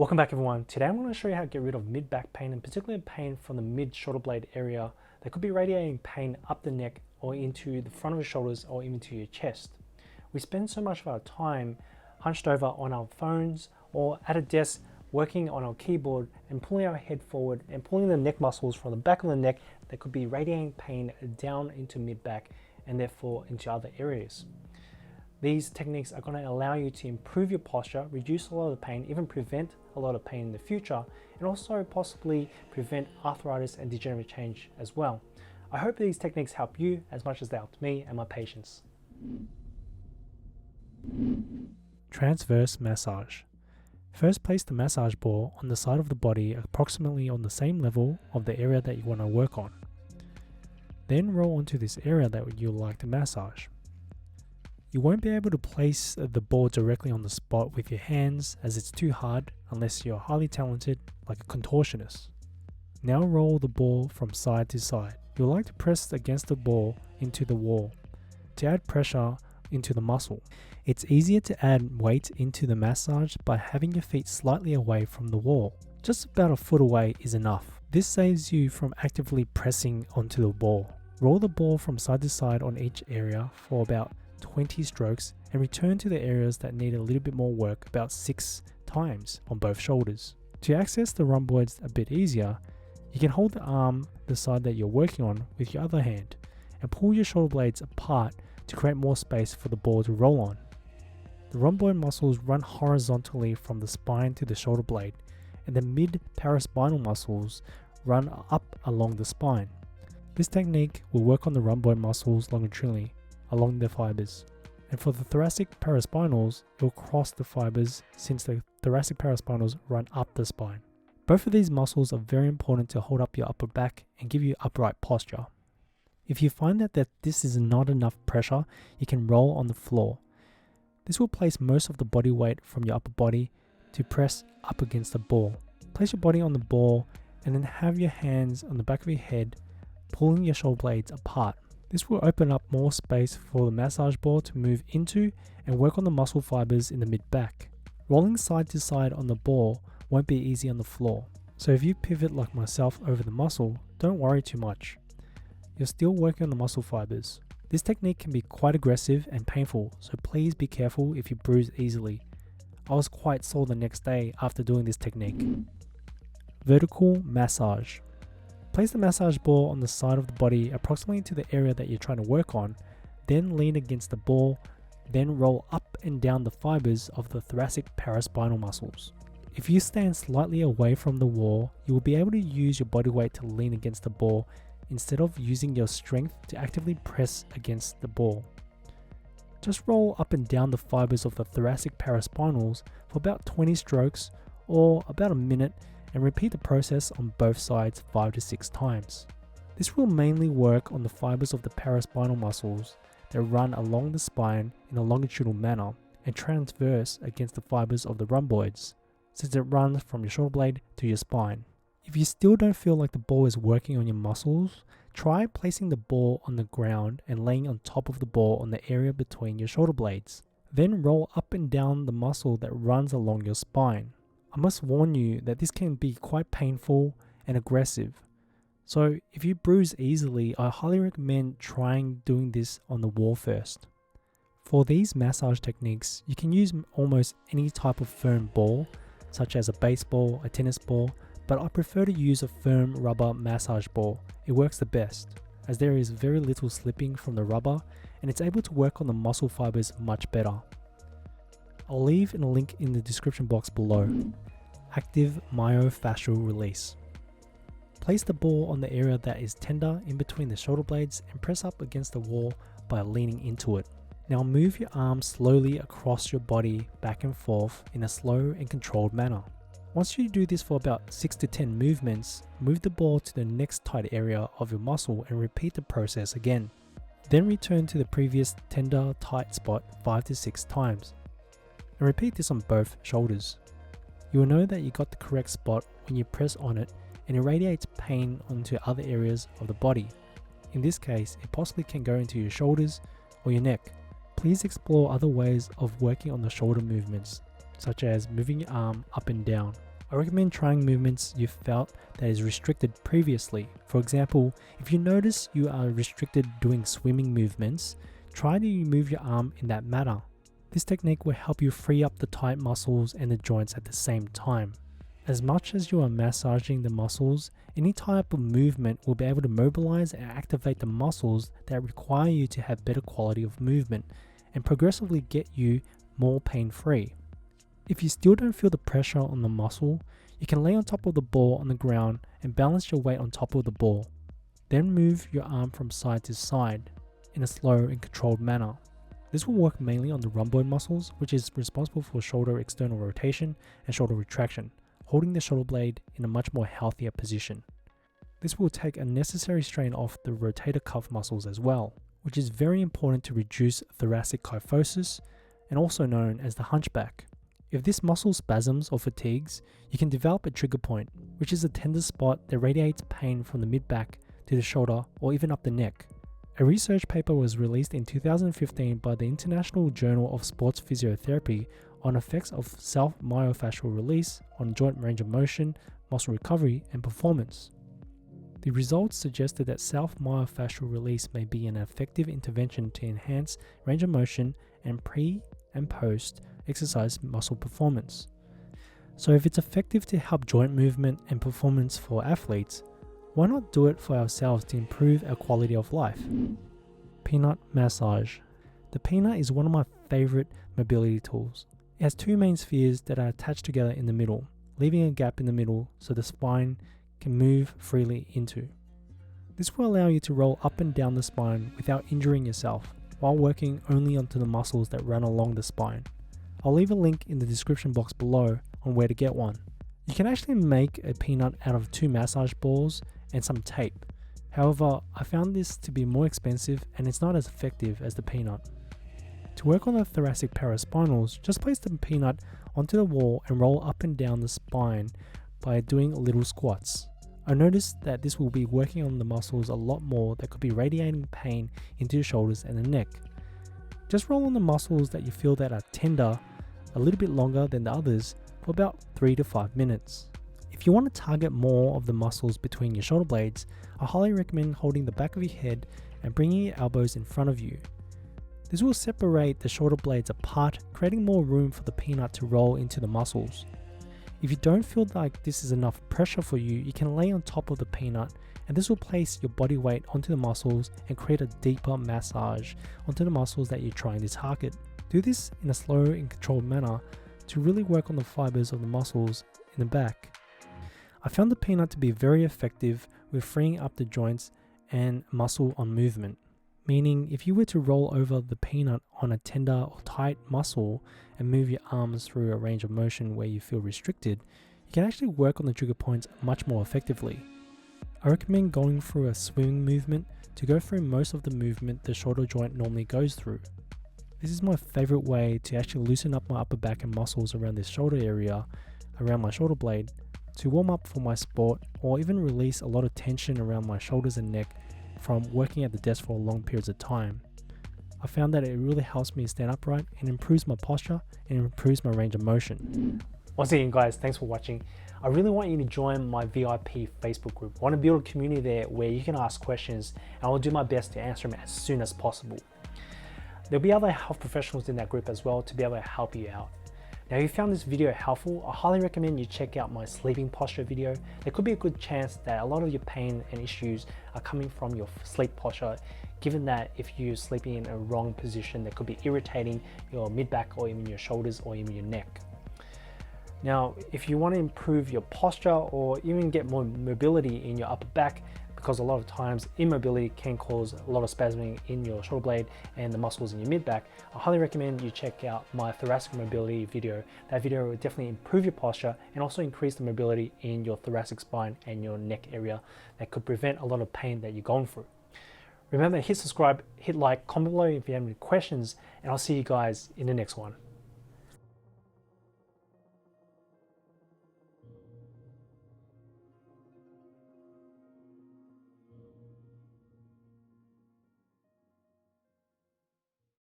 Welcome back everyone. Today I'm going to show you how to get rid of mid-back pain and particularly pain from the mid-shoulder blade area that could be radiating pain up the neck or into the front of your shoulders or even to your chest. We spend so much of our time hunched over on our phones or at a desk working on our keyboard and pulling our head forward and pulling the neck muscles from the back of the neck that could be radiating pain down into mid-back and therefore into other areas. These techniques are going to allow you to improve your posture, reduce a lot of the pain, even prevent a lot of pain in the future, and also possibly prevent arthritis and degenerative change as well. I hope these techniques help you as much as they helped me and my patients. Transverse massage. First, place the massage ball on the side of the body approximately on the same level of the area that you want to work on. Then roll onto this area that you like to massage. You won't be able to place the ball directly on the spot with your hands as it's too hard unless you're highly talented like a contortionist. Now roll the ball from side to side. You'll like to press against the ball into the wall to add pressure into the muscle. It's easier to add weight into the massage by having your feet slightly away from the wall. Just about a foot away is enough. This saves you from actively pressing onto the ball. Roll the ball from side to side on each area for about 20 strokes and return to the areas that need a little bit more work about 6 times on both shoulders. To access the rhomboids a bit easier, you can hold the arm the side that you're working on with your other hand and pull your shoulder blades apart to create more space for the ball to roll on. The rhomboid muscles run horizontally from the spine to the shoulder blade, and the mid-paraspinal muscles run up along the spine. This technique will work on the rhomboid muscles longitudinally along the fibers, and for the thoracic paraspinals, it will cross the fibers since the thoracic paraspinals run up the spine. Both of these muscles are very important to hold up your upper back and give you upright posture. If you find that this is not enough pressure, you can roll on the floor. This will place most of the body weight from your upper body to press up against the ball. Place your body on the ball and then have your hands on the back of your head, pulling your shoulder blades apart. This will open up more space for the massage ball to move into and work on the muscle fibers in the mid-back. Rolling side to side on the ball won't be easy on the floor, so if you pivot like myself over the muscle, don't worry too much. You're still working on the muscle fibers. This technique can be quite aggressive and painful, so please be careful if you bruise easily. I was quite sore the next day after doing this technique. Vertical massage. Place the massage ball on the side of the body approximately to the area that you're trying to work on, then lean against the ball, then roll up and down the fibers of the thoracic paraspinal muscles. If you stand slightly away from the wall, you will be able to use your body weight to lean against the ball instead of using your strength to actively press against the ball. Just roll up and down the fibers of the thoracic paraspinals for about 20 strokes or about a minute and repeat the process on both sides 5 to 6 times. This will mainly work on the fibers of the paraspinal muscles that run along the spine in a longitudinal manner and transverse against the fibers of the rhomboids, since it runs from your shoulder blade to your spine. If you still don't feel like the ball is working on your muscles, try placing the ball on the ground and laying on top of the ball on the area between your shoulder blades. Then roll up and down the muscle that runs along your spine. I must warn you that this can be quite painful and aggressive. So if you bruise easily, I highly recommend trying doing this on the wall first. For these massage techniques, you can use almost any type of firm ball, such as a baseball, a tennis ball, but I prefer to use a firm rubber massage ball. It works the best, as there is very little slipping from the rubber and it's able to work on the muscle fibers much better. I'll leave a link in the description box below. Active myofascial release. Place the ball on the area that is tender in between the shoulder blades and press up against the wall by leaning into it. Now move your arms slowly across your body back and forth in a slow and controlled manner. Once you do this for about 6 to 10 movements, move the ball to the next tight area of your muscle and repeat the process again. Then return to the previous tender tight spot 5 to 6 times. And repeat this on both shoulders. You will know that you got the correct spot when you press on it and it radiates pain onto other areas of the body. In this case, it possibly can go into your shoulders or your neck. Please explore other ways of working on the shoulder movements, such as moving your arm up and down. I recommend trying movements you felt that is restricted previously. For example, if you notice you are restricted doing swimming movements, try to move your arm in that manner. This technique will help you free up the tight muscles and the joints at the same time. As much as you are massaging the muscles, any type of movement will be able to mobilize and activate the muscles that require you to have better quality of movement and progressively get you more pain-free. If you still don't feel the pressure on the muscle, you can lay on top of the ball on the ground and balance your weight on top of the ball. Then move your arm from side to side in a slow and controlled manner. This will work mainly on the rhomboid muscles, which is responsible for shoulder external rotation and shoulder retraction, holding the shoulder blade in a much more healthier position. This will take unnecessary strain off the rotator cuff muscles as well, which is very important to reduce thoracic kyphosis and also known as the hunchback. If this muscle spasms or fatigues, you can develop a trigger point, which is a tender spot that radiates pain from the mid-back to the shoulder or even up the neck. A research paper was released in 2015 by the International Journal of Sports Physiotherapy on effects of self-myofascial release on joint range of motion, muscle recovery, and performance. The results suggested that self-myofascial release may be an effective intervention to enhance range of motion and pre- and post-exercise muscle performance. So if it's effective to help joint movement and performance for athletes, why not do it for ourselves to improve our quality of life? Peanut massage. The peanut is one of my favorite mobility tools. It has two main spheres that are attached together in the middle, leaving a gap in the middle so the spine can move freely into. This will allow you to roll up and down the spine without injuring yourself, while working only onto the muscles that run along the spine. I'll leave a link in the description box below on where to get one. You can actually make a peanut out of 2 massage balls and some tape. However, I found this to be more expensive and it's not as effective as the peanut. To work on the thoracic paraspinals, just place the peanut onto the wall and roll up and down the spine by doing little squats. I noticed that this will be working on the muscles a lot more that could be radiating pain into your shoulders and the neck. Just roll on the muscles that you feel that are tender a little bit longer than the others for about 3 to 5 minutes. If you want to target more of the muscles between your shoulder blades, I highly recommend holding the back of your head and bringing your elbows in front of you. This will separate the shoulder blades apart, creating more room for the peanut to roll into the muscles. If you don't feel like this is enough pressure for you, you can lay on top of the peanut and this will place your body weight onto the muscles and create a deeper massage onto the muscles that you're trying to target. Do this in a slow and controlled manner to really work on the fibers of the muscles in the back. I found the peanut to be very effective with freeing up the joints and muscle on movement. Meaning, if you were to roll over the peanut on a tender or tight muscle and move your arms through a range of motion where you feel restricted, you can actually work on the trigger points much more effectively. I recommend going through a swimming movement to go through most of the movement the shoulder joint normally goes through. This is my favorite way to actually loosen up my upper back and muscles around this shoulder area, around my shoulder blade, to warm up for my sport or even release a lot of tension around my shoulders and neck from working at the desk for long periods of time. I found that it really helps me stand upright and improves my posture and improves my range of motion. Once again guys, thanks for watching. I really want you to join my VIP Facebook group. I want to build a community there where you can ask questions and I'll do my best to answer them as soon as possible. There'll be other health professionals in that group as well to be able to help you out. Now, if you found this video helpful, I highly recommend you check out my sleeping posture video. There could be a good chance that a lot of your pain and issues are coming from your sleep posture, given that if you're sleeping in a wrong position, that could be irritating your mid-back or even your shoulders or even your neck. Now, if you want to improve your posture or even get more mobility in your upper back, because a lot of times immobility can cause a lot of spasming in your shoulder blade and the muscles in your mid-back, I highly recommend you check out my thoracic mobility video. That video will definitely improve your posture and also increase the mobility in your thoracic spine and your neck area that could prevent a lot of pain that you're going through. Remember, hit subscribe, hit like, comment below if you have any questions, and I'll see you guys in the next one.